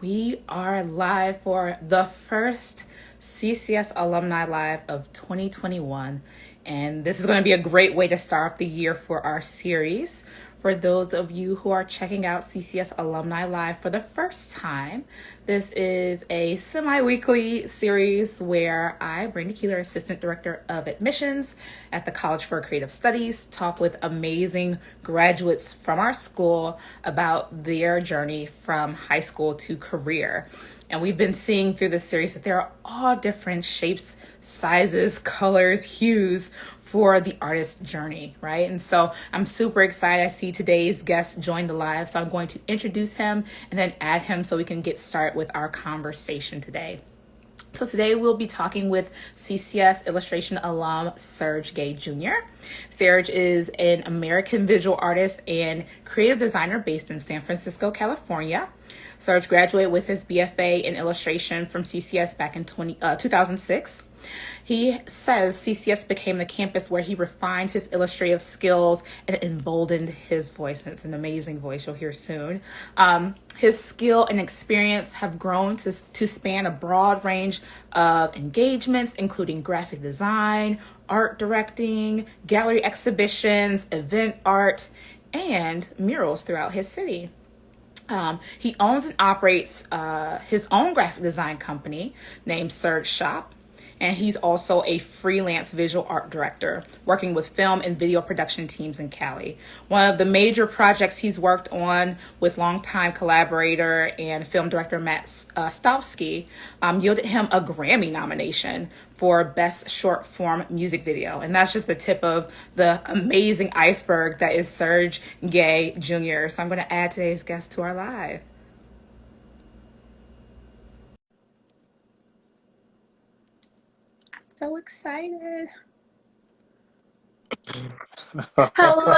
We are live for the first CCS Alumni Live of 2021. And this is going to be a great way to start off the year for our series. For those of you who are checking out CCS Alumni Live for the first time, this is a semi-weekly series where I, Brandy Keeler, Assistant Director of Admissions at the College for Creative Studies, talk with amazing graduates from our school about their journey from high school to career. And we've been seeing through this series that there are all different shapes, sizes, colors, hues for the artist's journey, right? And so I'm super excited. I see today's guest join the live, so I'm going to introduce him and then add him so we can get started with our conversation today. So today we'll be talking with CCS illustration alum Serge Gay Jr. Serge is an American visual artist and creative designer based in San Francisco, California. Serge graduated with his BFA in illustration from CCS back in 2006. He says CCS became the campus where he refined his illustrative skills and emboldened his voice. And it's an amazing voice you'll hear soon. His skill and experience have grown to span a broad range of engagements, including graphic design, art directing, gallery exhibitions, event art, and murals throughout his city. He owns and operates his own graphic design company named SergeShop. And he's also a freelance visual art director working with film and video production teams in Cali. One of the major projects he's worked on with longtime collaborator and film director Matt Stawski yielded him a Grammy nomination for Best Short Form Music Video. And that's just the tip of the amazing iceberg that is Serge Gay Jr. So I'm going to add today's guest to our live. So excited. Hello.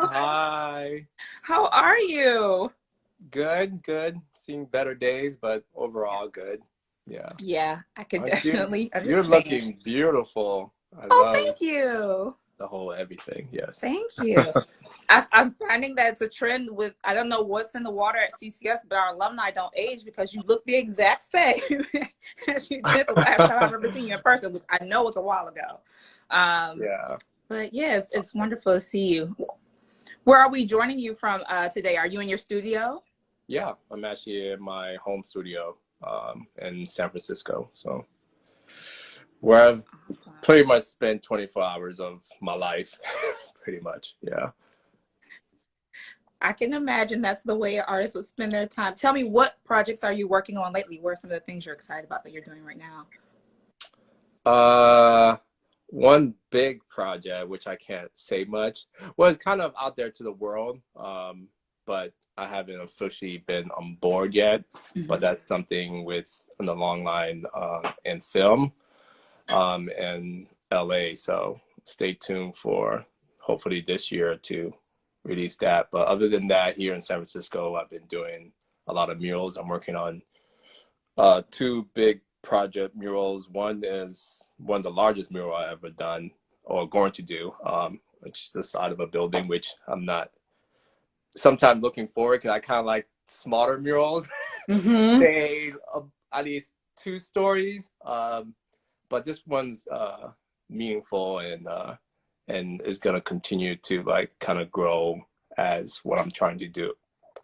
Hi. How are you? Good, good. Seeing better days, but overall good. Yeah. Yeah, I could Aren't you? definitely You're understand. looking beautiful. I Oh, love thank you. the whole everything. Yes. Thank you. I'm finding that it's a trend with, I don't know what's in the water at CCS, but our alumni don't age because you look the exact same as you did the last time I remember seeing you in person, which I know was a while ago. Yeah. But yeah, it's wonderful to see you. Where are we joining you from today? Are you in your studio? Yeah. I'm actually in my home studio in San Francisco. So where I've Awesome. pretty much spent 24 hours of my life, pretty much. Yeah. I can imagine that's the way artists would spend their time. Tell me, what projects are you working on lately? What are some of the things you're excited about that you're doing right now? One big project, which I can't say much, was kind of out there to the world, but I haven't officially been on board yet. Mm-hmm. But that's something with on the long line in film in LA. So stay tuned for hopefully this year to release that. But other than that, here in San Francisco, I've been doing a lot of murals. I'm working on two big project murals. One is one of the largest mural I ever done or going to do, which is the side of a building, which I'm not sometimes looking forward because I kind of like smaller murals, Mm-hmm. say at least 2 stories. But this one's meaningful and is gonna continue to like kind of grow as what I'm trying to do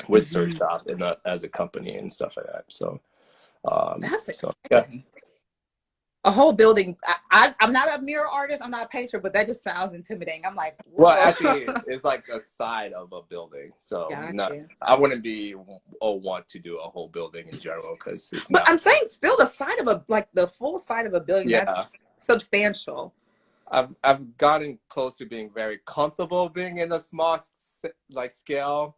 with Mm-hmm. SergeShop and as a company and stuff like that. So That's so exciting. A whole building. I'm not a mural artist. I'm not a painter, but that just sounds intimidating. I'm like, whoa. Well, actually, it's like a side of a building. So Gotcha. I wouldn't be or want to do a whole building in general because it's But not. I'm saying still the side of the full side of a building, that's Yeah, substantial. I've gotten close to being very comfortable being in a small like scale,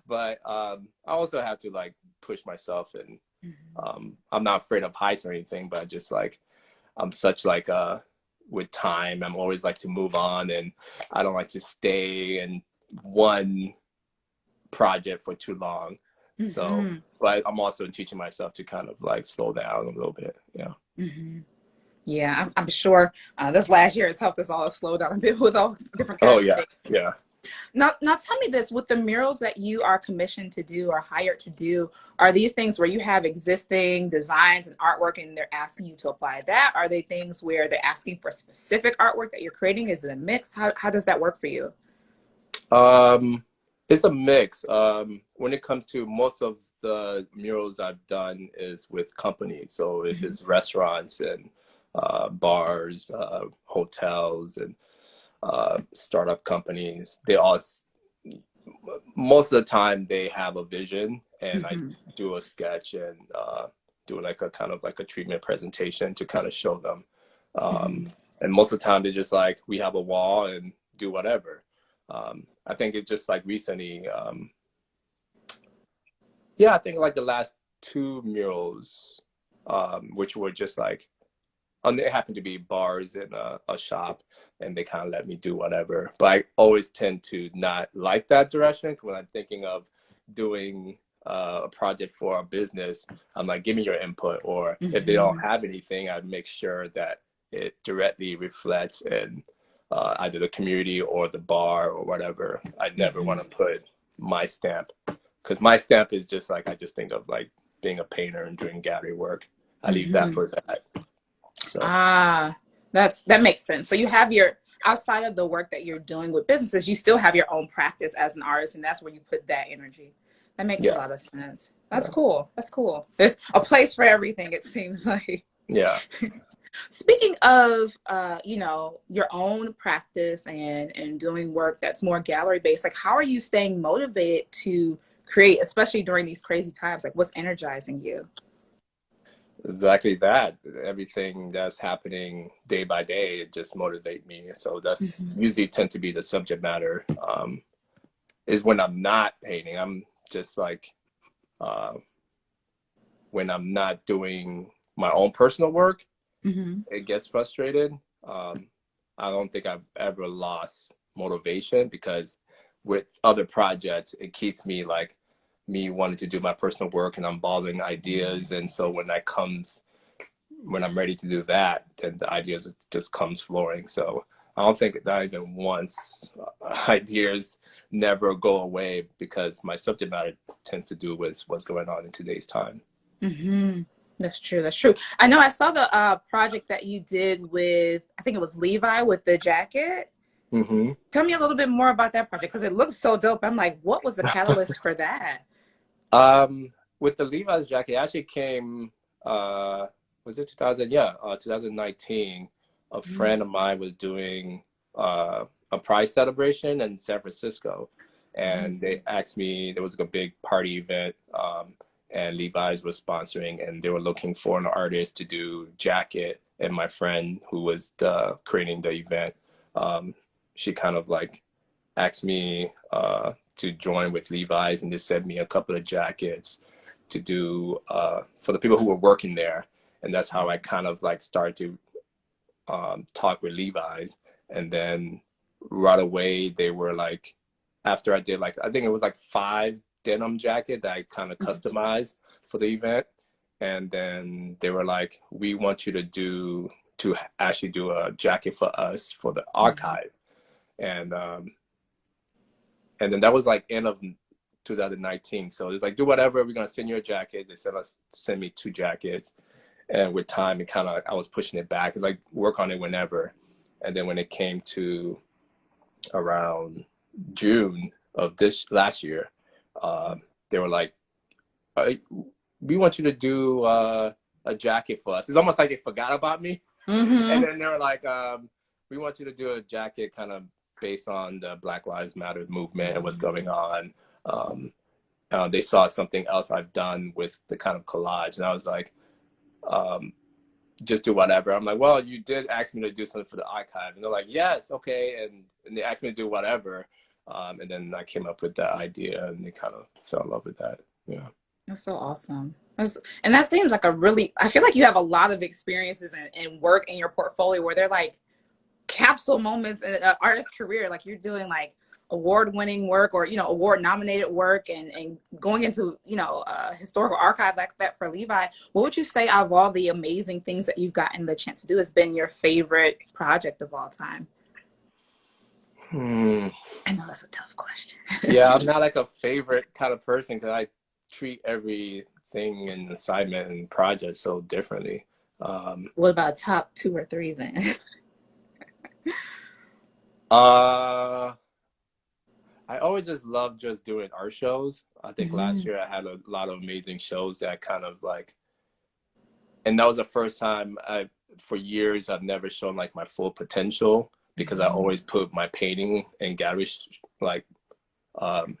but I also have to like push myself and I'm not afraid of heights or anything, but just like I'm such like with time, I'm always like to move on and I don't like to stay in one project for too long. So, Mm-hmm. but I'm also teaching myself to kind of like slow down a little bit. Yeah. Mm-hmm. Yeah, I'm sure this last year has helped us all slow down a bit with all different Oh kinds of yeah. things. Yeah. Now tell me this, with the murals that you are commissioned to do or hired to do, are these things where you have existing designs and artwork and they're asking you to apply that? Are they things where they're asking for specific artwork that you're creating? Is it a mix? How does that work for you? Um, it's a mix. When it comes to most of the murals I've done is with companies. So if Mm-hmm. it's restaurants and bars, hotels, and startup companies, most of the time they have a vision, and I Mm-hmm. do a sketch and do like a kind of like a treatment presentation to kind of show them. Um, Mm-hmm. and most of the time they're just like, we have a wall and do whatever. I think it just like recently, yeah, I think like the last two murals, which were just like, it happened to be bars in a shop, and they kind of let me do whatever. But I always tend to not like that direction, 'cause when I'm thinking of doing a project for a business, I'm like, give me your input. Or if they don't Mm-hmm. have anything, I'd make sure that it directly reflects in either the community or the bar or whatever. I never want to Mm-hmm. put my stamp, because my stamp is just like, I just think of like being a painter and doing gallery work. I leave that Mm-hmm. for that. So. Ah, that makes sense. So you have your, outside of the work that you're doing with businesses, you still have your own practice as an artist, and that's where you put that energy. That makes a Yeah, lot of sense. That's yeah, cool. That's cool. There's a place for everything, it seems like. yeah. Speaking of, your own practice and doing work that's more gallery based, like how are you staying motivated to create, especially during these crazy times? Like what's energizing you? Exactly that. Everything that's happening day by day, it just motivate me. So that's Hmm. usually tend to be the subject matter. Is when I'm not painting. I'm just like uh, when I'm not doing my own personal work, Hmm. it gets frustrated. Um, I don't think I've ever lost motivation, because with other projects, it keeps me like me wanting to do my personal work, and I'm bottling ideas. And so when I'm ready to do that, then the ideas just comes flowing. So I don't think that even once ideas never go away, because my subject matter tends to do with what's going on in today's time. Hmm. That's true. That's true. I know I saw the project that you did with, I think it was Levi with the jacket. Hmm. Tell me a little bit more about that project because it looks so dope. I'm like, what was the catalyst for that? um, with the Levi's jacket, it actually came, uh, was it 2000? Yeah, 2019. A Mm-hmm. friend of mine was doing a Pride celebration in San Francisco, and they asked me, there was like a big party event, and Levi's was sponsoring, and they were looking for an artist to do jacket. And my friend who was creating the event, um, she kind of like asked me to join with Levi's, and they sent me a couple of jackets to do for the people who were working there. And that's how I kind of like started to talk with Levi's. And then right away, they were like, after I did like, I think it was like 5 denim jacket that I kind of customized for the event. And then they were like, we want you to actually do a jacket for us for the Mm-hmm. archive. And and then that was like end of 2019. So it's like, do whatever, we're gonna send you a jacket. They send me 2 jackets, and with time, it kind of, I was pushing it back. It's like, work on it whenever. And then when it came to around June of this last year, uh, they were like, we want you to do a jacket for us. It's almost like they forgot about me. And Mm-hmm. then they were like, we want you to do a jacket kind of based on the Black Lives Matter movement and what's going on. Um, they saw something else I've done with the kind of collage, and I was like, um, just do whatever. I'm like, well, you did ask me to do something for the archive, and they're like, yes, okay, and they asked me to do whatever, and then I came up with that idea, and they kind of fell in love with that. Yeah. That's so awesome. And that seems like a really, I feel like you have a lot of experiences and work in your portfolio where they're like capsule moments in an artist's career. Like you're doing like award winning work or, award nominated work and going into, historical archive like that for Levi. What would you say out of all the amazing things that you've gotten the chance to do has been your favorite project of all time? Hmm. I know that's a tough question. Yeah, I'm not like a favorite kind of person because I treat everything and assignment and project so differently. Um, What about top two or three then? uh, I always just love just doing art shows. I think last Hmm. year I had a lot of amazing shows that kind of like, and that was the first time for years, I've never shown like my full potential because I Hmm. always put my painting and gallery like um,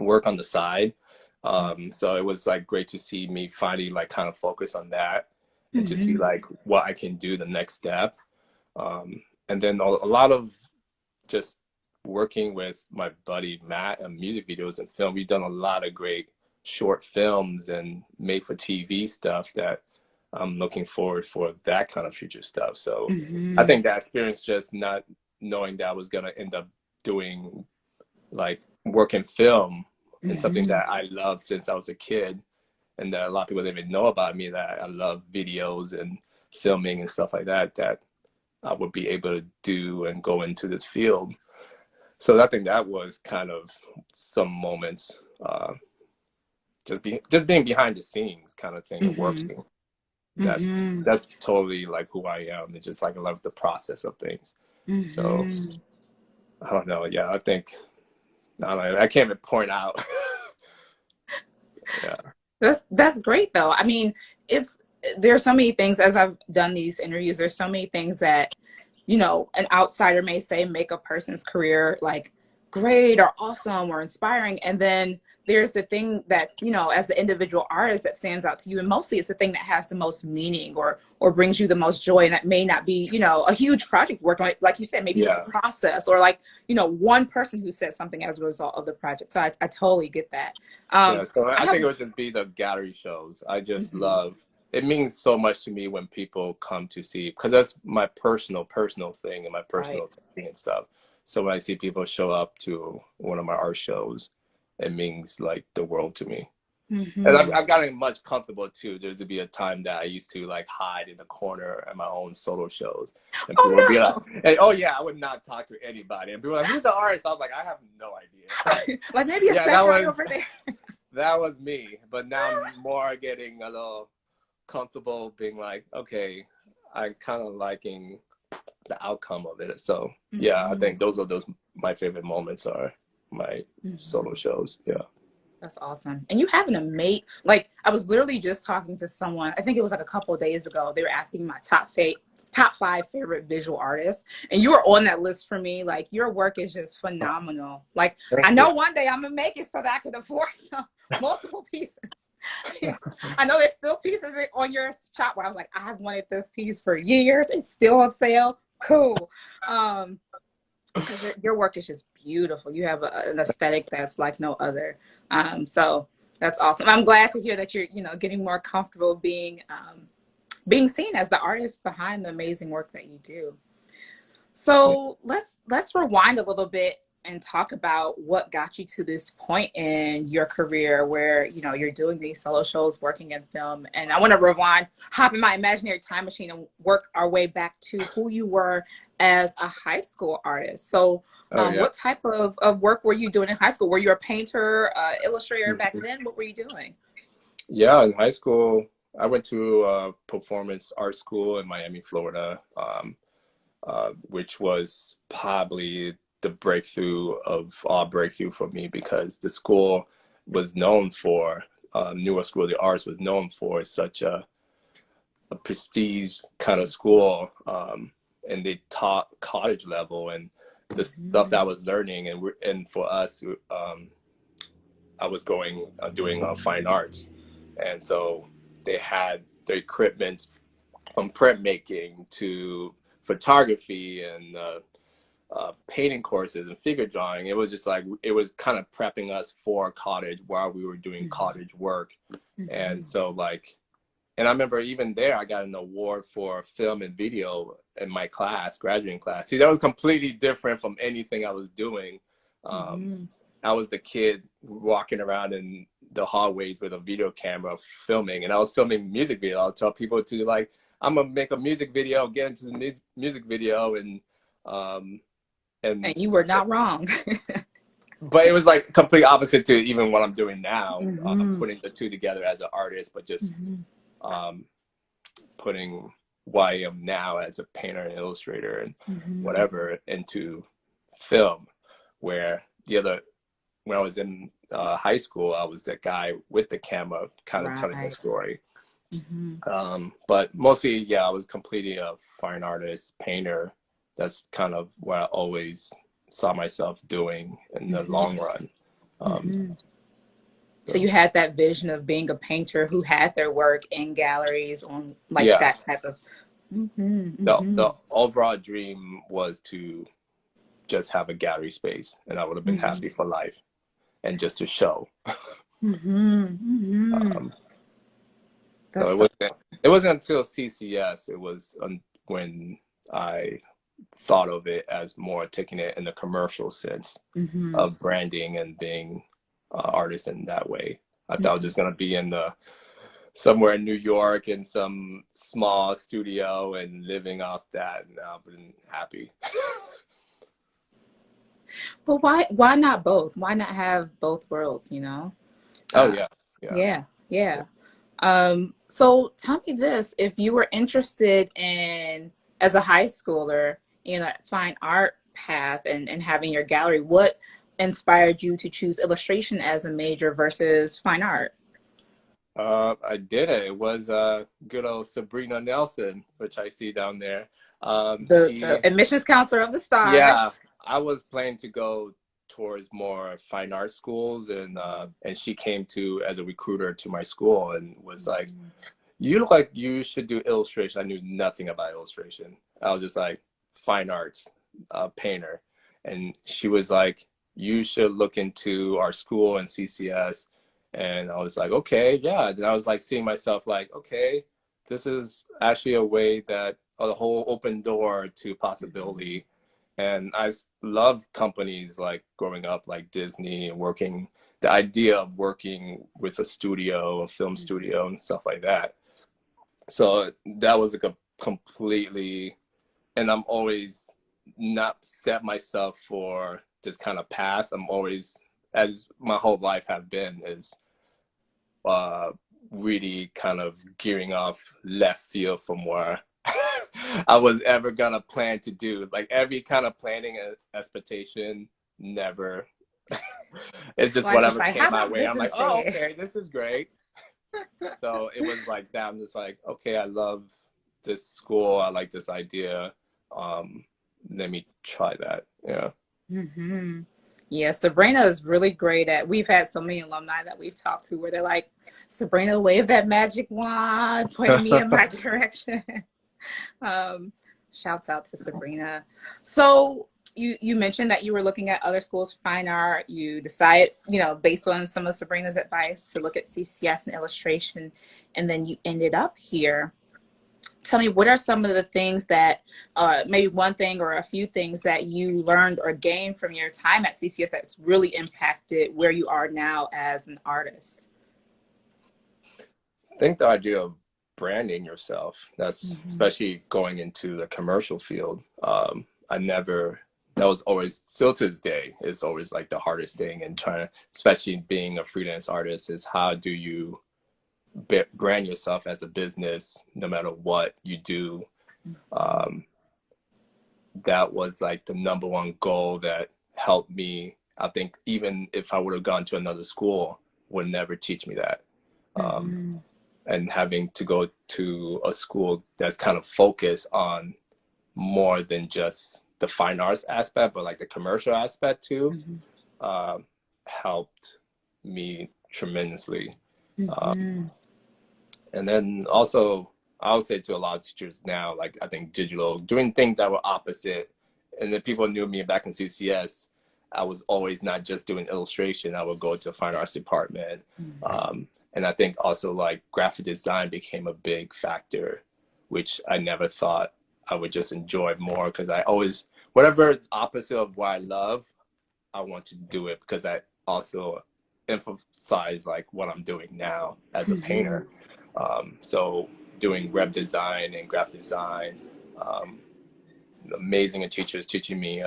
work on the side. So it was like great to see me finally like kind of focus on that and to see Hmm. like what I can do the next step. And then a lot of just working with my buddy Matt on music videos and film. We've done a lot of great short films and made for TV stuff that I'm looking forward for that kind of future stuff. So I Hmm. think that experience, just not knowing that I was gonna end up doing like work in film and something Hmm. that I loved since I was a kid, and that a lot of people didn't even know about me, that I love videos and filming and stuff like that, that I would be able to do and go into this field. So I think that was kind of some moments, just being behind the scenes kind of thing and Hmm. working. That's Hmm. that's totally like who I am. It's just like I love the process of things. So Hmm. I don't know. Yeah, I think I don't know. I can't even point out. Yeah. That's great though. I mean, it's there's so many things as I've done these interviews, there's so many things that, an outsider may say make a person's career like great or awesome or inspiring. And then there's the thing that, as the individual artist that stands out to you. And mostly it's the thing that has the most meaning or brings you the most joy. And that may not be, a huge project work. Like you said, maybe it's the Yeah. process or like, one person who said something as a result of the project. So I totally get that. Yeah, so I I have think it would just be the gallery shows. I just Mhm. love it. Means so much to me when people come to see, because that's my personal thing and my Right. personal thing and stuff. So when I see people show up to one of my art shows, it means like the world to me. And Hmm. I've gotten much comfortable too. There's to be a time that I used to like hide in the corner at my own solo shows, and people would be like, Oh "Hey, oh yeah, I would not talk to anybody." And people were like, "Who's the artist?" I was like, "I have no idea." no! Like maybe it's Yeah, that guy over there. that was me. But now I'm more getting a little comfortable being like, okay, I'm kind of liking the outcome of it. So yeah, I Hmm. think those my favorite moments are my Hmm. solo shows. Yeah. That's awesome. And you have an amazing, like, I was literally just talking to someone, I think it was like a couple of days ago. They were asking my top five favorite visual artists. And you were on that list for me. Like, your work is just Oh, phenomenal. Like, I thank you. know one day I'm going to make it so that I can afford some, multiple pieces. I know there's still pieces on your shop where I was like, I've wanted this piece for years. It's still on sale. Cool. Um, because your work is just beautiful. You have an aesthetic that's like no other. So that's awesome. I'm glad to hear that you're, getting more comfortable being seen as the artist behind the amazing work that you do. So let's rewind a little bit and talk about what got you to this point in your career where you're doing these solo shows, working in film. And I want to rewind, hop in my imaginary time machine, and work our way back to who you were as a high school artist. So, Oh yeah. what type of work were you doing in high school? Were you a painter, illustrator back then? What were you doing? Yeah, in high school, I went to a performance art school in Miami, Florida, which was probably the breakthrough of all breakthrough for me, because the school was known for, Newer School of the Arts was known for such a prestige kind of school, and they taught college level and the stuff that I Mhm. was learning, and for us, I was going doing fine arts, and so they had the equipment from printmaking to photography and painting courses and figure drawing. It was just like it was kind of prepping us for college while we were doing Mhm. college work, and Mhm. so like, and I remember even there, I got an award for film and video in my class, graduating class. See, that was completely different from anything I was doing. Um, Mhm. I was the kid walking around in the hallways with a video camera filming, and I was filming music video. I'll tell people to like, I'm gonna make a music video, get into the music video, and um, And And you were not wrong. but it was like complete opposite to even what I'm doing now, Mm-hmm. putting the two together as an artist, but just Mm-hmm. um, putting who I am now as a painter and illustrator and Mm-hmm. whatever into film, where when I was in high school, I was the guy with the camera kind of telling the Right. story. Mm-hmm. But mostly, yeah, I was completely a fine artist, painter. That's kind of what I always saw myself doing in the Mm-hmm. long run. Um, Mm-hmm. So so, you had that vision of being a painter who had their work in galleries on like yeah, that type of. Mm-hmm. Mm-hmm. the overall dream was to just have a gallery space, and I would have been Mm-hmm. happy for life, and just to show. Mm-hmm. Mm-hmm. Um, so That's so awesome. it wasn't until CCS it was when I thought of it as more taking it in the commercial sense Mm-hmm. of branding and being artist in that way. I thought I was Mm-hmm. just gonna be in the somewhere in New York in some small studio and living off that, and I've been happy. But why not both? Why not have both worlds, you know? Oh Uh, yeah, yeah, yeah, yeah. yeah. So tell me this, if you were interested in, as a high schooler, in a fine art path and having your gallery, what inspired you to choose illustration as a major versus fine art? I did it. It was good old Sabrina Nelson, which I see down there. The admissions counselor of the Yeah, stars. I was planning to go towards more fine art schools, and she came to as a recruiter to my school and was like, Mhm. "You look like you should do illustration." I knew nothing about illustration. I was just like fine arts, painter, and she was like, "You should look into our school and CCS." And I was like, "Okay, yeah." And I was like seeing myself like, "Okay, this is actually a way that a whole open door to possibility." And I love companies like growing up like Disney and working the idea of working with a studio, a film studio and stuff like that. So that was like a completely, and I'm always not set myself for this kind of path. I'm always, as my whole life have been, is uh, really kind of gearing off left field from where I was ever gonna plan to do. Like every kind of planning and expectation, never. It's just Life is whatever like, how came my about way. this I'm like, oh, instead? okay, this is great. So it was like that. I'm just like, okay, I love this school. I like this idea. Um, Let me try that. Yeah. Hmm. Yeah, Sabrina is really great at. We've had so many alumni that we've talked to where they're like, Sabrina, wave that magic wand, point me in my direction. um, Shouts out to Sabrina. So you mentioned that you were looking at other schools for fine art. You decided, based on some of Sabrina's advice, to look at CCS and illustration, and then you ended up here. Tell me, what are some of the things that, maybe one thing or a few things that you learned or gained from your time at CCS that's really impacted where you are now as an artist? I think the idea of branding yourself, that's Mm-hmm. especially going into the commercial field. That was always, still to this day, is always like the hardest thing. And trying to, especially being a freelance artist, is how do you brand yourself as a business no matter what you do. Um, that was like the number one goal that helped me. I think even if I would have gone to another school, would never teach me that. Um, Mm-hmm. and having to go to a school that's kind of focused on more than just the fine arts aspect, but like the commercial aspect too, um, helped me tremendously. Mm-hmm. And then also, I would say to a lot of teachers now, like I think digital, doing things that were opposite. And then people knew me back in CCS. I was always not just doing illustration. I would go to the fine arts department. And I think also like graphic design became a big factor, which I never thought I would just enjoy more because I always, whatever is opposite of what I love, I want to do it because I also emphasize like what I'm doing now as a Mm-hmm. painter. So doing web design and graphic design, um, amazing teachers teaching me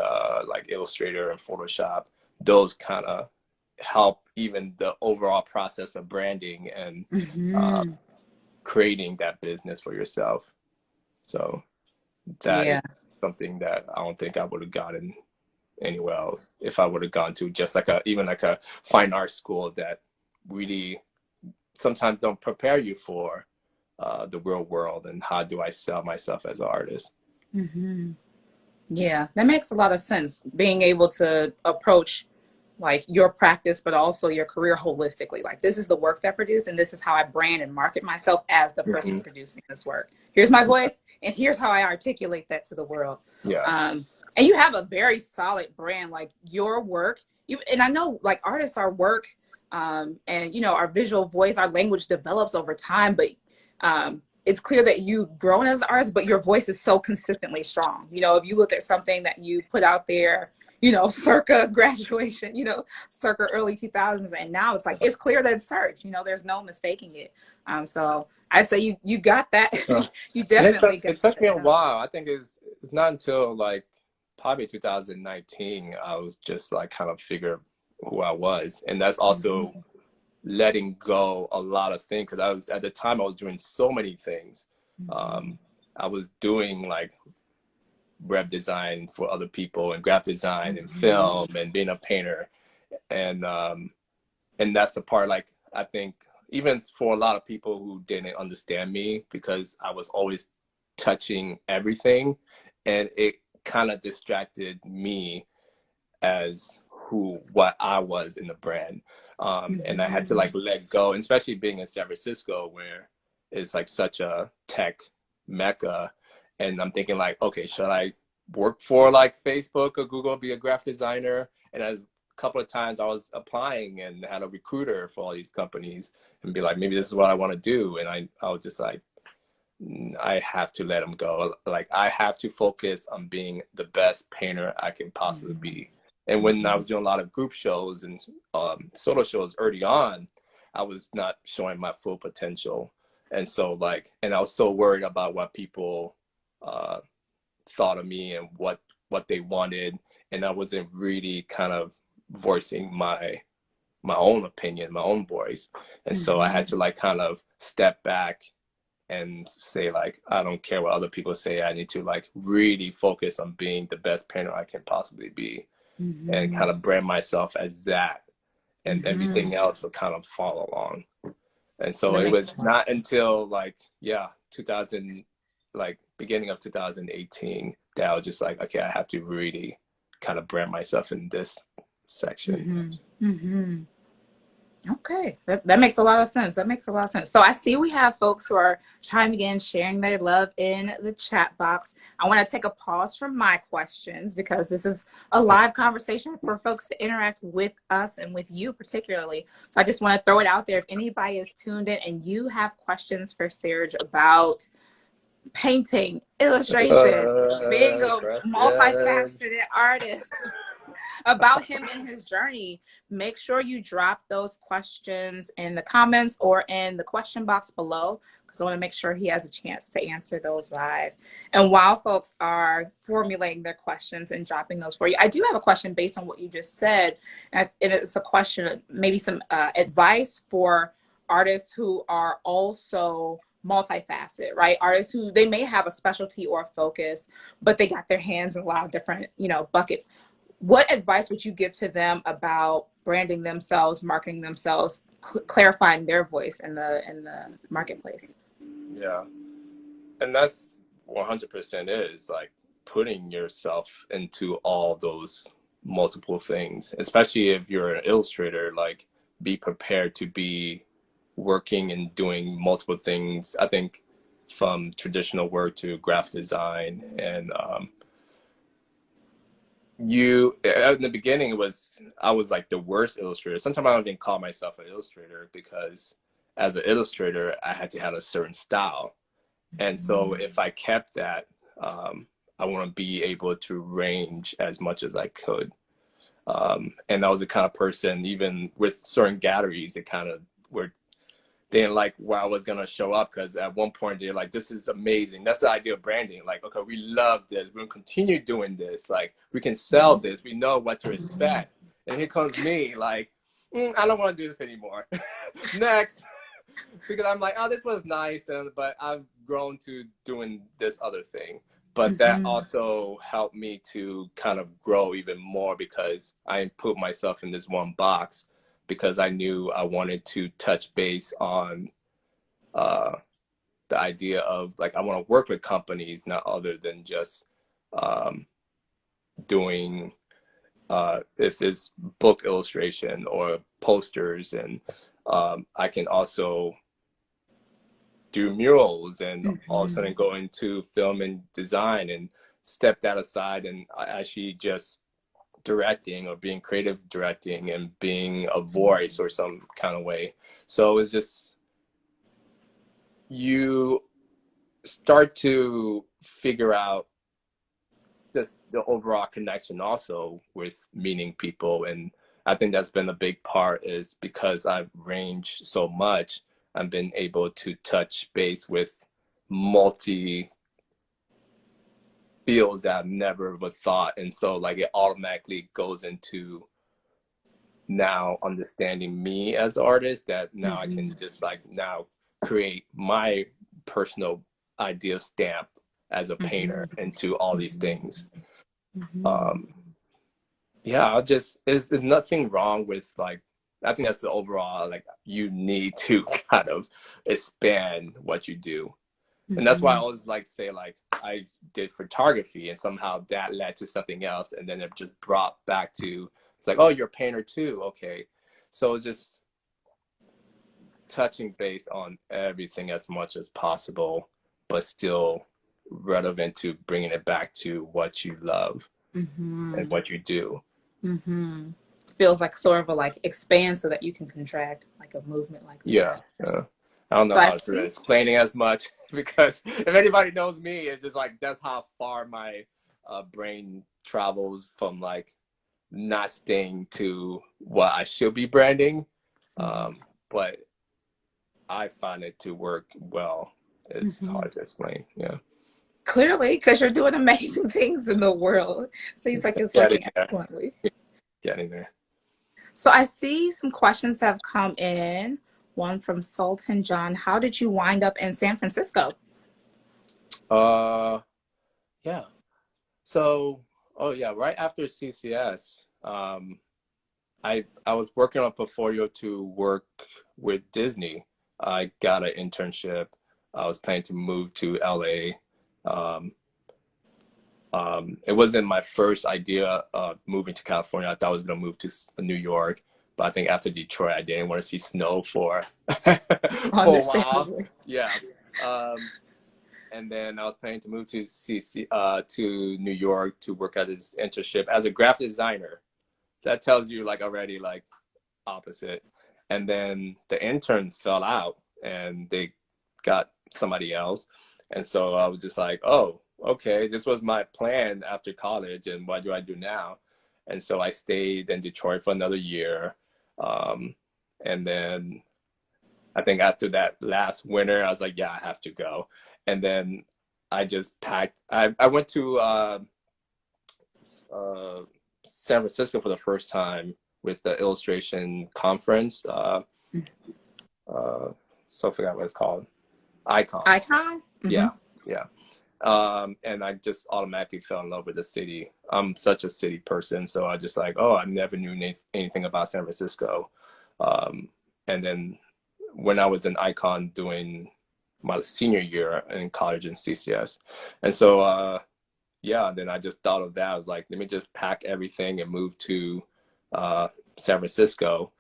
like Illustrator and Photoshop. Those kind of help even the overall process of branding and creating that business for yourself. So that is Yeah. something that I don't think I would have gotten anywhere else if I would have gone to just like a even like a fine art school that really sometimes don't prepare you for the real world and how do I sell myself as an artist. Yeah, that makes a lot of sense. Being able to approach like your practice, but also your career holistically. Like, this is the work that I produce, and this is how I brand and market myself as the person Hmm. producing this work. Here's my voice, and here's how I articulate that to the world. Yeah. And you have a very solid brand. Like, your work, and I know like artists, our work, and our visual voice, our language develops over time, but it's clear that you've grown as an artist, but your voice is so consistently strong. If you look at something that you put out there, circa graduation, circa early 2000s, and now it's like, it's clear that it's Serge. There's no mistaking it. So I'd say you got that. You And definitely got it took me a that. while. I think it's not until like probably 2019 I was just like kind of figure who I was, and that's also letting go a lot of things because I was at the time I was doing so many things. I was doing like web design for other people and graphic design and film and being a painter, and that's the part like I think even for a lot of people who didn't understand me because I was always touching everything, and it kind of distracted me as what I was in the brand. And I had to like let go, and especially being in San Francisco where it's like such a tech mecca. And I'm thinking like, okay, should I work for like Facebook or Google, be a graphic designer? And as a couple of times I was applying and had a recruiter for all these companies and be like, maybe this is what I want to do. And I was just like, I have to let them go. Like I have to focus on being the best painter I can possibly be. And when I was doing a lot of group shows and solo shows early on, I was not showing my full potential. And so and I was so worried about what people thought of me and what they wanted. And I wasn't really kind of voicing my own opinion, my own voice. And so I had to like kind of step back and say like, I don't care what other people say. I need to like really focus on being the best painter I can possibly be and kind of brand myself as that, and everything else would kind of follow along. And so That it makes was sense. not until 2000, beginning of 2018 that I was just like, okay, I have to really kind of brand myself in this section. Okay, that makes a lot of sense. That makes a lot of sense. So I see we have folks who are chiming in, sharing their love in the chat box. I want to take a pause from my questions because this is a live conversation for folks to interact with us and with you particularly. So I just want to throw it out there. If anybody is tuned in and you have questions for Serge about painting, illustration, being a Questions. multifaceted artist, about him and his journey, make sure you drop those questions in the comments or in the question box below, because I want to make sure he has a chance to answer those live. And while folks are formulating their questions and dropping those for you, I do have a question based on what you just said. And it's a question, maybe some advice for artists who are also multifaceted, right? Artists who they may have a specialty or a focus, but they got their hands in a lot of different, buckets. What advice would you give to them about branding themselves, marketing themselves, clarifying their voice in the marketplace? Yeah. And that's 100% is like putting yourself into all those multiple things, especially if you're an illustrator, like be prepared to be working and doing multiple things. I think from traditional work to graphic design and in the beginning I was like the worst illustrator. Sometimes I don't even call myself an illustrator because as an illustrator I had to have a certain style, and so if I kept that, I want to be able to range as much as I could, and I was the kind of person even with certain galleries that kind of were didn't like where I was gonna show up, because at one point they're like, "This is amazing. That's the idea of branding. Like, okay, we love this. We're gonna continue doing this. Like, we can sell this. We know what to expect." And here comes me, like, I don't want to do this anymore. Next, because I'm like, oh, this was nice, but I've grown to doing this other thing. But that also helped me to kind of grow even more, because I put myself in this one box, because I knew I wanted to touch base on the idea of, like, I want to work with companies, not other than just doing if it's book illustration or posters. And I can also do murals, and all of a sudden go into film and design, and step that aside, and actually just directing, or being creative directing, and being a voice or some kind of way. So it's just, you start to figure out just the overall connection also with meeting people. And I think that's been a big part, is because I've ranged so much, I've been able to touch base with multi fields that I've never would thought. And so, like, it automatically goes into now understanding me as an artist, that now I can just, like, now create my personal idea stamp as a painter into all these things. Yeah, there's nothing wrong with, like, I think that's the overall, like, you need to kind of expand what you do. And that's why I always like say, like, I did photography, and somehow that led to something else. And then it just brought back to, it's like, oh, you're a painter too. Okay. So just touching base on everything as much as possible, but still relevant to bringing it back to what you love and what you do. Feels like sort of a, like, expand so that you can contract, like a movement like that. Yeah. I don't know So I how to see. explaining as much, because if anybody knows me, it's just like, that's how far my brain travels from, like, not staying to what I should be branding. But I find it to work well. It's hard to explain. Yeah. Clearly, because you're doing amazing things in the world. Seems like it's working excellently. Getting there. So I see some questions have come in. One from Sultan John. How did you wind up in San Francisco? Yeah. So, right after CCS, I was working on a portfolio to work with Disney. I got an internship. I was planning to move to LA. It wasn't my first idea of moving to California. I thought I was going to move to New York, but I think after Detroit, I didn't want to see snow for for a while. Yeah. And then I was planning to move to to New York to work at this internship as a graphic designer. That tells you, like, already, like, opposite. And then the intern fell out, and they got somebody else. And so I was just like, oh, okay, this was my plan after college, and what do I do now? And so I stayed in Detroit for another year. And then I think after that last winter, I was like, yeah, I have to go. And then I just packed. I went to San Francisco for the first time with the illustration conference. So I forgot what it's called. Icon. Yeah. And I just automatically fell in love with the city. I'm such a city person, so I just like, oh, I never knew anything about San Francisco. And then when I was in Icon doing my senior year in college in CCS, and so then I just thought of that. I was like, let me just pack everything and move to San Francisco.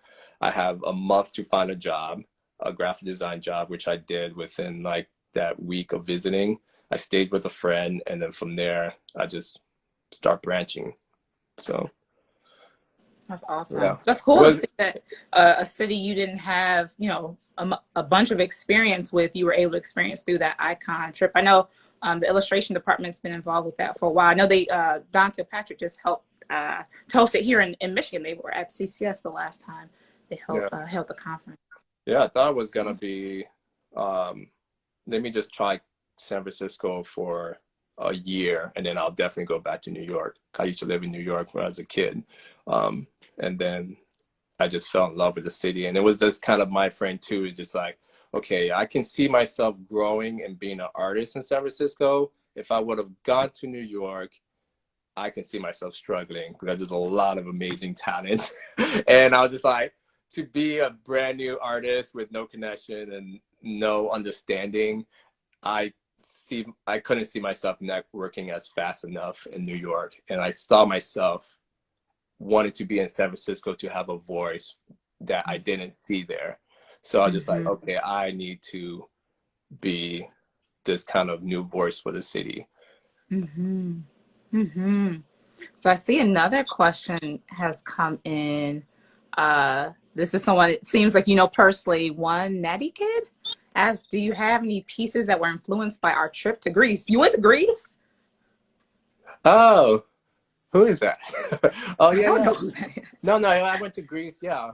I have a month to find a job, a graphic design job, which I did within, like, that week of visiting. I stayed with a friend, and then from there, I just start branching. So that's awesome. Yeah. That's cool to see that a city you didn't have, a bunch of experience with, you were able to experience through that Icon trip. I know the illustration department's been involved with that for a while. I know they, Don Kilpatrick just helped to host it here in Michigan. They were at CCS the last time they held the conference. Yeah, I thought it was gonna be, um, let me just try San Francisco for a year, and then I'll definitely go back to New York. I used to live in New York when I was a kid, and then I just fell in love with the city. And it was just kind of my friend too, is just like, okay, I can see myself growing and being an artist in San Francisco. If I would have gone to New York, I can see myself struggling because there's a lot of amazing talent. And I was just like, to be a brand new artist with no connection and no understanding, I couldn't see myself networking as fast enough in New York. And I saw myself wanted to be in San Francisco to have a voice that I didn't see there. So I was just like, okay, I need to be this kind of new voice for the city. So I see another question has come in. This is someone, it seems like you know personally. One Natty Kid asks, do you have any pieces that were influenced by our trip to Greece? You went to Greece? Oh, who is that? Oh, I yeah, don't yeah. know who that is. No, I went to Greece, yeah.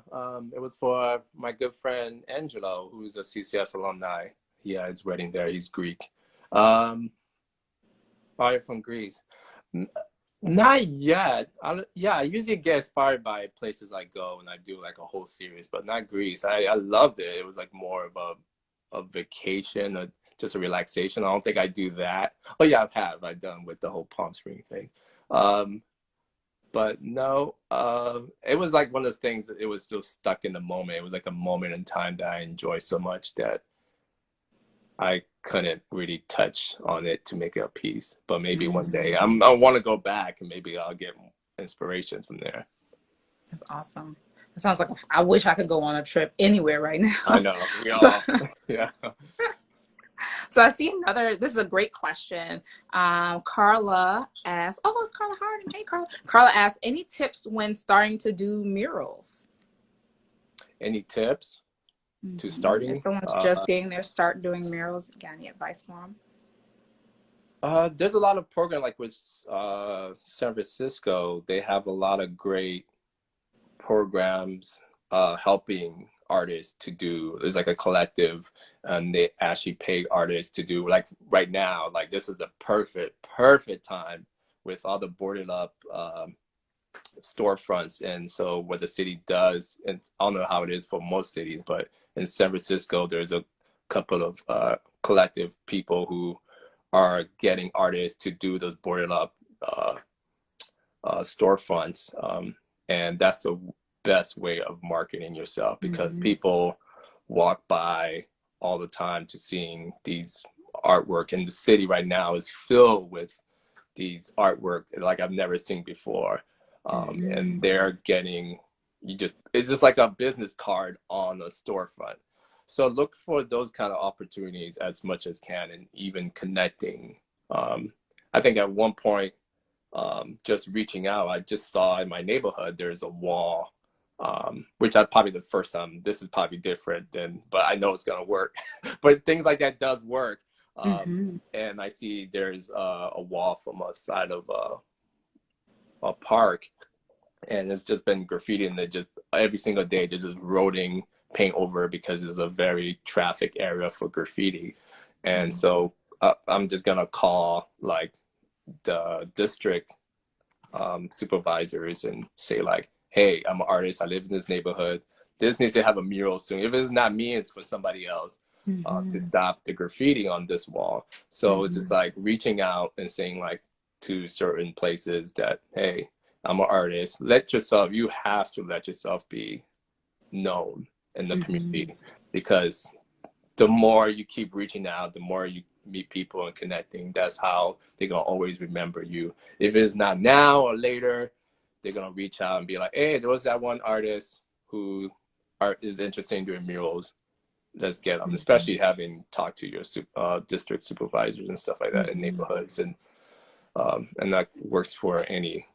It was for my good friend Angelo, who's a CCS alumni. Yeah, his wedding there. He's Greek. Um, Probably from Greece. Not yet. I usually get inspired by places I go and I do like a whole series, but not Greece. I loved it. It was like more of a vacation, just a relaxation. I don't think I do that. Oh yeah, I've done with the whole Palm Spring thing. Um, but no, it was like one of those things that it was still stuck in the moment. It was like a moment in time that I enjoy so much that I couldn't really touch on it to make it a piece, but maybe one day I want to go back and maybe I'll get inspiration from there. That's awesome. It sounds like I wish I could go on a trip anywhere right I now. know we So, all, yeah. so I see another. This is a great question. Carla asks, "Oh, it's Carla Harding. Hey, Carla." Carla asks, "Any tips when starting to do murals?" Any tips to starting? If someone's just getting there, start doing murals. Got any advice for them? There's a lot of program like with San Francisco. They have a lot of great programs helping artists to do. There's like a collective, and they actually pay artists to do like right now. Like this is the perfect time with all the boarded up storefronts. And so what the city does, and I don't know how it is for most cities, but in San Francisco, there's a couple of collective people who are getting artists to do those boarded up storefronts. And that's the best way of marketing yourself because people walk by all the time to seeing these artwork. And the city right now is filled with these artwork like I've never seen before. And they're getting, it's just like a business card on a storefront. So look for those kind of opportunities as much as can, and even connecting. I think at one point, just reaching out, I just saw in my neighborhood, there's a wall, which I probably the first time, this is probably different than, but I know it's going to work. But things like that does work. And I see there's a wall from a side of a park, and it's just been graffiti, and they just every single day they're just rolling paint over because it's a very traffic area for graffiti. And so I'm just gonna call like the district supervisors and say like, hey, I'm an artist, I live in this neighborhood, this needs to have a mural soon. If it's not me, it's for somebody else. To stop the graffiti on this wall. So it's just like reaching out and saying like to certain places that, hey, I'm an artist. You have to let yourself be known in the community, because the more you keep reaching out, the more you meet people and connecting, that's how they're going to always remember you. If it's not now or later, they're going to reach out and be like, hey, there was that one artist who is interested in doing murals. Let's get them, especially having talked to your district supervisors and stuff like that in neighborhoods. And that works for any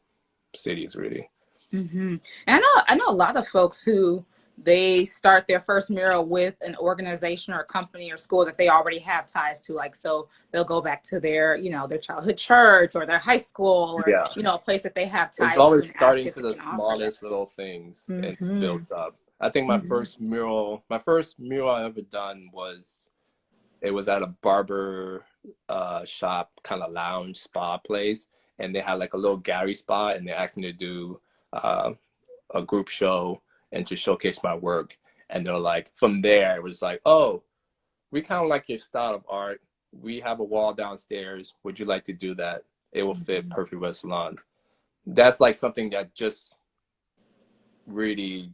cities really. And I know a lot of folks who they start their first mural with an organization or a company or school that they already have ties to. Like, so they'll go back to their, their childhood church or their high school or, Yeah. a place that they have It's ties to always and ask starting if to it the can offer that. smallest little things and it builds up. I think Mhm. my first mural I ever done was, it was at a barber shop, kind of lounge spa place, and they had like a little gallery spot, and they asked me to do uh, a group show and to showcase my work. And they're like, from there, it was like, oh, we kind of like your style of art. We have a wall downstairs. Would you like to do that? It will fit Mhm. perfect with a salon. That's like something that just really,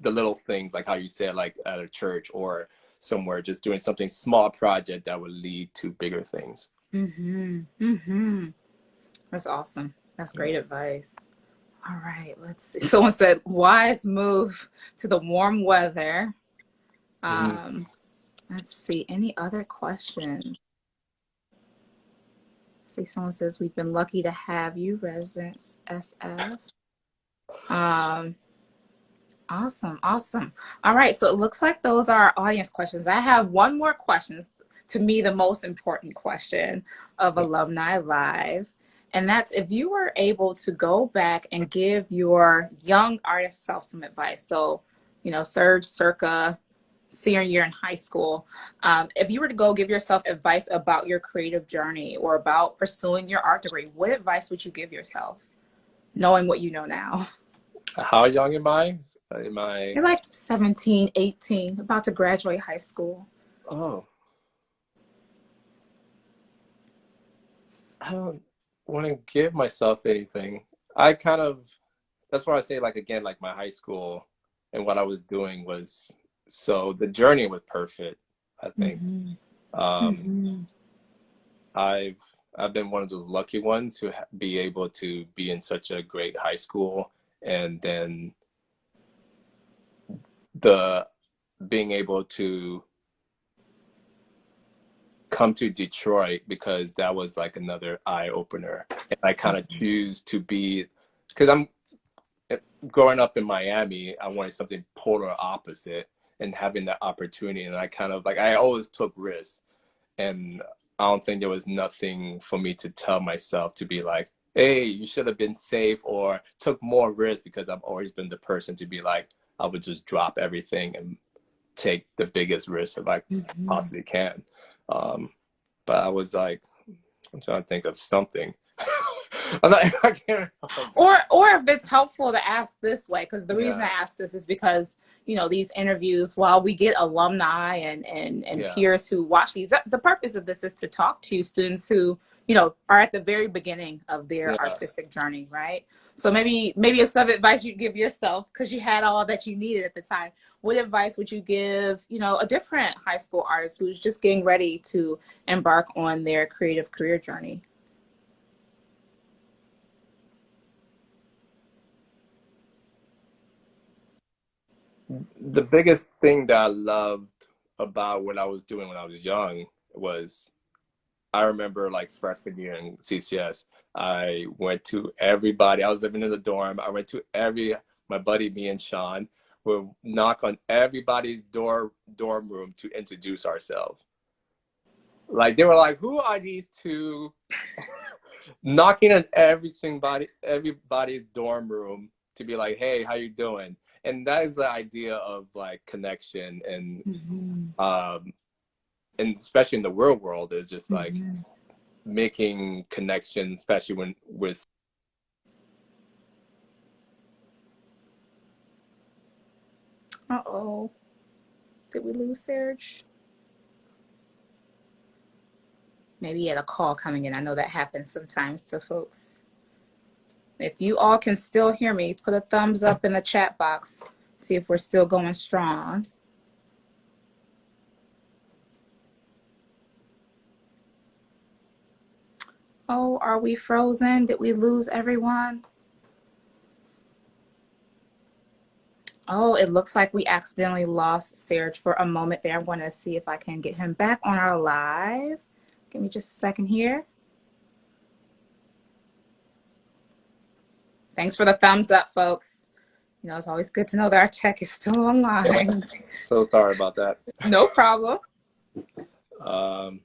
the little things, like how you said, like at a church or somewhere, just doing something small project that would lead to bigger things. Mhm. Mhm. That's awesome. That's Yeah. great advice. All right, let's see. Someone said wise move to the warm weather. Mhm. Um, let's see. Any other questions? See, someone says we've been lucky to have you, Residence SF. Um, awesome, awesome. All right, so it looks like those are our audience questions. I have one more question. To me, the most important question of Alumni Live. And that's if you were able to go back and give your young artist self some advice. So, Serge circa senior year in high school, if you were to go give yourself advice about your creative journey or about pursuing your art degree, what advice would you give yourself, knowing what you know now? How young am I? Am I? You're like 17, 18, about to graduate high school. Oh, I don't want to give myself anything. I kind of, that's why I say, like, again, like my high school and what I was doing was, so the journey was perfect, I think. Mm-hmm. Um, Mm-hmm. I've I've been one of those lucky ones to be able to be in such a great high school, and then the being able to come to Detroit, because that was like another eye opener. And I kind of choose to be, because I'm growing up in Miami, I wanted something polar opposite, and having that opportunity. And I kind of like, I always took risks, and I don't think there was nothing for me to tell myself to be like, hey, you should have been safe or took more risk, because I've always been the person to be like, I would just drop everything and take the biggest risk if I Mm-hmm. possibly can. Um, but I was like, I'm trying to think of something. I can't. Or if it's helpful to ask this way, because the reason Yeah, I ask this is because these interviews, while we get alumni and yeah, peers who watch these, the purpose of this is to talk to students who are at the very beginning of their yeah. artistic journey, right? So maybe it's some advice you'd give yourself because you had all that you needed at the time. What advice would you give a different high school artist who's just getting ready to embark on their creative career journey? The biggest thing that I loved about what I was doing when I was young was, I remember like freshman year in CCS, I went to everybody. I was living in the dorm. I went to my buddy, me and Sean, would knock on everybody's dorm room to introduce ourselves. Like they were like, who are these two? Knocking on everybody's dorm room to be like, hey, how you doing? And that is the idea of like connection, Mm-hmm. um and especially in the real world, is just like Mm-hmm. making connections, especially when with. Uh-oh. Did we lose Serge? Maybe he had a call coming in. I know that happens sometimes to folks. If you all can still hear me, put a thumbs up in the chat box. See if we're still going strong. Oh, are we frozen? Did we lose everyone? Oh, it looks like we accidentally lost Serge for a moment there. I'm going to see if I can get him back on our live. Give me just a second here. Thanks for the thumbs up, folks. It's always good to know that our tech is still online. So sorry about that. No problem. um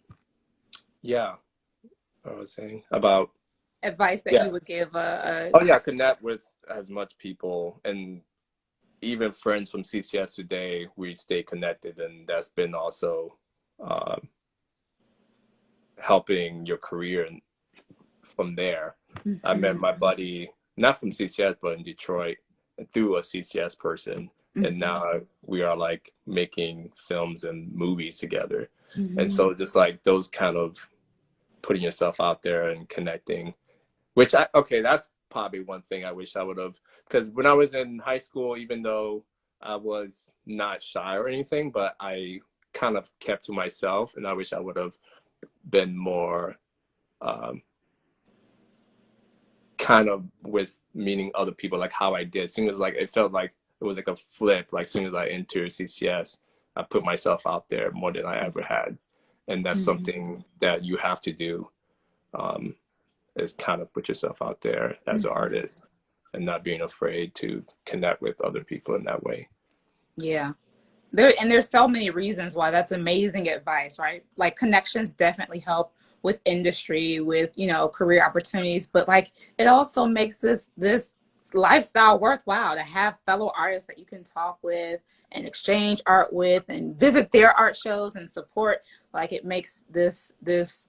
yeah, I was saying about, Advice that yeah, you would give a oh high yeah, school connect with as much people, and even friends from CCS today, we stay connected, and that's been also um, helping your career. And from there, I met my buddy, not from CCS, but in Detroit, through a CCS person. And now we are like making films and movies together. And so just like those kind of putting yourself out there and connecting, which okay, that's probably one thing I wish I would have, because when I was in high school, even though I was not shy or anything, but I kind of kept to myself, and I wish I would have been more um, kind of with meeting other people, like how I did. As soon as like it felt like it was like a flip, like as soon as I entered CCS, I put myself out there more than I ever had. And that's something that you have to do, is kind of put yourself out there as an artist and not being afraid to connect with other people in that way. Yeah. There's so many reasons why that's amazing advice, right? Like connections definitely help with industry, with, you know, career opportunities, but like it also makes this lifestyle worthwhile to have fellow artists that you can talk with and exchange art with and visit their art shows and support. Like it makes this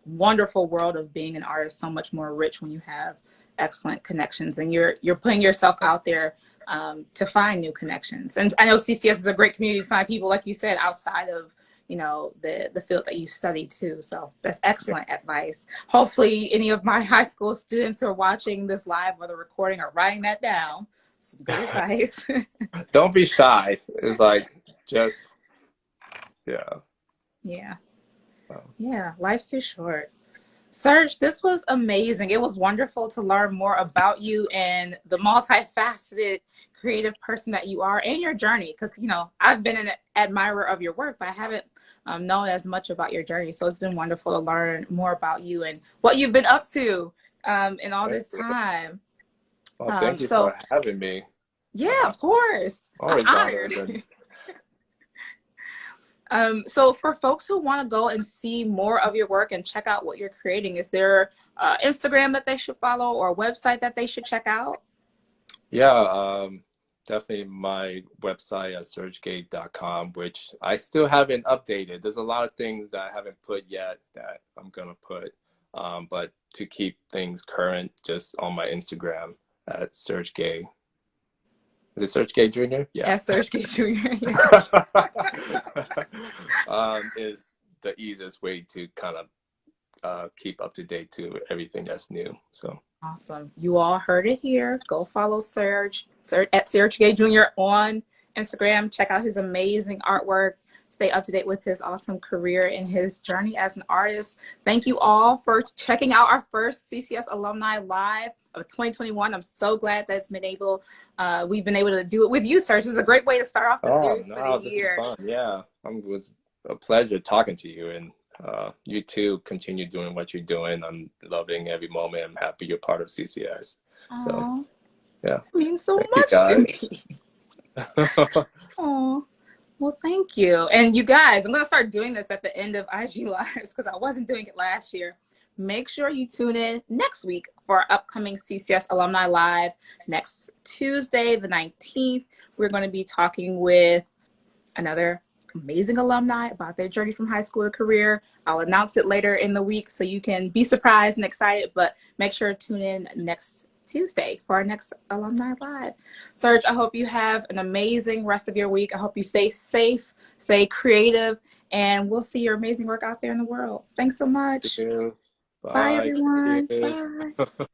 wonderful world of being an artist so much more rich when you have excellent connections and you're putting yourself out there to find new connections. And I know CCS is a great community to find people, like you said, outside of, you know, the field that you study too. So that's excellent advice. Hopefully any of my high school students who are watching this live or the recording are writing that down. Some good advice. Don't be shy. It's like, just, yeah. Yeah. Yeah. Life's too short. Serge, this was amazing. It was wonderful to learn more about you and the multifaceted creative person that you are and your journey. Because, you know, I've been an admirer of your work, but I haven't known as much about your journey. So it's been wonderful to learn more about you and what you've been up to in all this time. Well, thank you for having me. Yeah, of course. Always I'm honored. So for folks who want to go and see more of your work and check out what you're creating, is there Instagram that they should follow or a website that they should check out? Yeah, definitely my website at SergeGay.com, which I still haven't updated. There's a lot of things that I haven't put yet that I'm going to put. But to keep things current, just on my Instagram at Serge Gay. Is it Serge Gay Jr.? Yeah. Serge Gay Jr. Is the easiest way to kind of keep up to date to everything that's new. So awesome. You all heard it here. Go follow Serge at Serge Gay Jr. on Instagram. Check out his amazing artwork. Stay up to date with his awesome career and his journey as an artist. Thank you all for checking out our first CCS Alumni Live of 2021. I'm so glad that we've been able to do it with you, Serge. This is a great way to start off the series for the year. This is fun. Yeah, it was a pleasure talking to you, and you too continue doing what you're doing. I'm loving every moment. I'm happy you're part of CCS. Aww. So yeah, it means so much to me. Aww. Well, thank you. And you guys, I'm going to start doing this at the end of IG Lives because I wasn't doing it last year. Make sure you tune in next week for our upcoming CCS Alumni Live. Next Tuesday, the 19th, we're going to be talking with another amazing alumni about their journey from high school to career. I'll announce it later in the week so you can be surprised and excited, but make sure to tune in next Tuesday for our next Alumni Live. Serge, I hope you have an amazing rest of your week. I hope you stay safe, stay creative, and we'll see your amazing work out there in the world. Thanks so much. Thank you. Bye everyone. Bye.